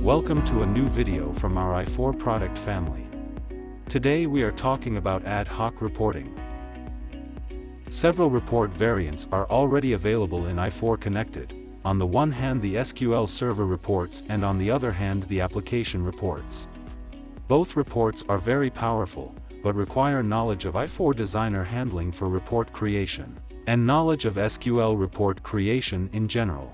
Welcome to a new video from our i4 product family. Today we are talking about ad hoc reporting. Several report variants are already available in i4 Connected. On the one hand the SQL Server reports and on the other hand the application reports. Both reports are very powerful, but require knowledge of i4 Designer handling for report creation, and knowledge of SQL report creation in general.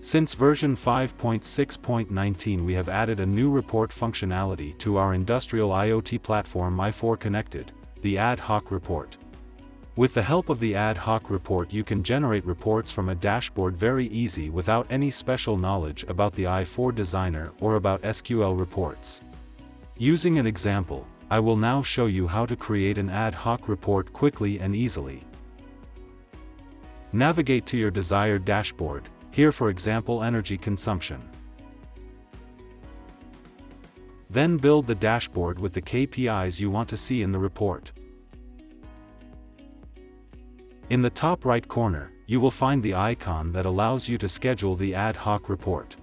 Since version 5.6.19 we have added a new report functionality to our industrial IoT platform i4 Connected, the ad hoc report. With the help of the ad hoc report you can generate reports from a dashboard very easy without any special knowledge about the i4 Designer or about SQL reports. Using an example, I will now show you how to create an ad hoc report quickly and easily. Navigate to your desired dashboard. Here for example energy consumption. Then build the dashboard with the KPIs you want to see in the report. In the top right corner, you will find the icon that allows you to schedule the ad hoc report.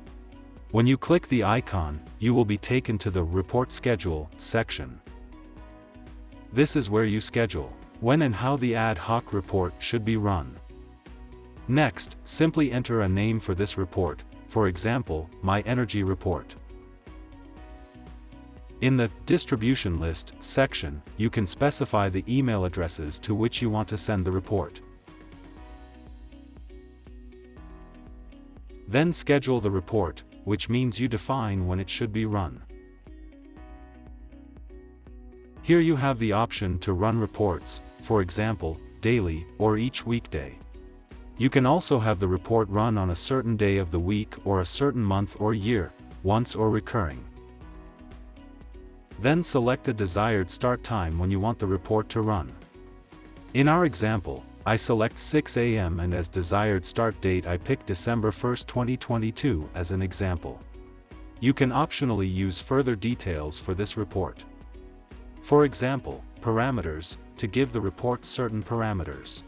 When you click the icon, you will be taken to the Report Schedule section. This is where you schedule when and how the ad hoc report should be run. Next, simply enter a name for this report, for example, My Energy Report. In the Distribution List section, you can specify the email addresses to which you want to send the report. Then schedule the report, which means you define when it should be run. Here you have the option to run reports, for example, daily, or each weekday. You can also have the report run on a certain day of the week or a certain month or year, once or recurring. Then select a desired start time when you want the report to run. In our example, I select 6 a.m. and as desired start date I pick December 1, 2022 as an example. You can optionally use further details for this report. For example, parameters, to give the report certain parameters.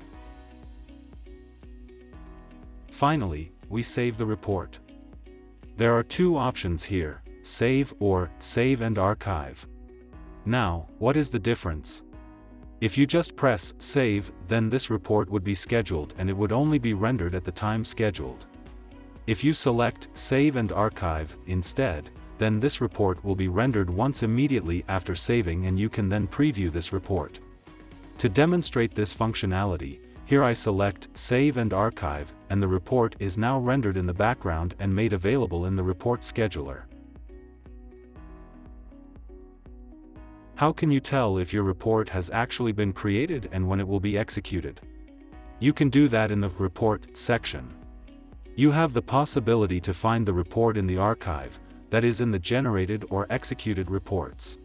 Finally, we save the report. There are two options here, save or save and archive. Now, what is the difference? If you just press save, then this report would be scheduled and it would only be rendered at the time scheduled. If you select save and archive instead, then this report will be rendered once immediately after saving and you can then preview this report. To demonstrate this functionality, here I select Save and Archive, and the report is now rendered in the background and made available in the report scheduler. How can you tell if your report has actually been created and when it will be executed? You can do that in the Report section. You have the possibility to find the report in the archive, that is in the generated or executed reports.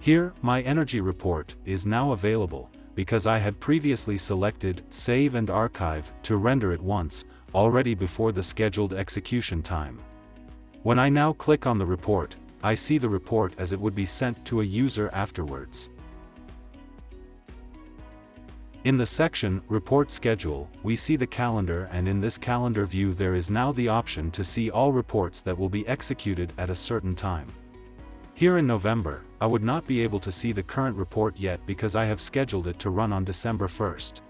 Here, My Energy Report is now available, because I had previously selected Save and Archive to render it once, already before the scheduled execution time. When I now click on the report, I see the report as it would be sent to a user afterwards. In the section Report Schedule, we see the calendar, and in this calendar view there is now the option to see all reports that will be executed at a certain time. Here in November, I would not be able to see the current report yet because I have scheduled it to run on December 1st.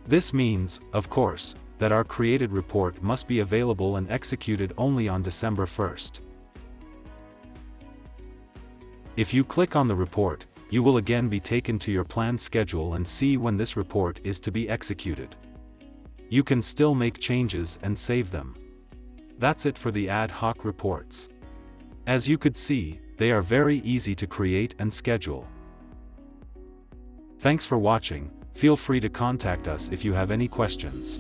This means, of course, that our created report must be available and executed only on December 1st. If you click on the report, you will again be taken to your planned schedule and see when this report is to be executed. You can still make changes and save them. That's it for the ad hoc reports. As you could see, they are very easy to create and schedule. Thanks for watching. Feel free to contact us if you have any questions.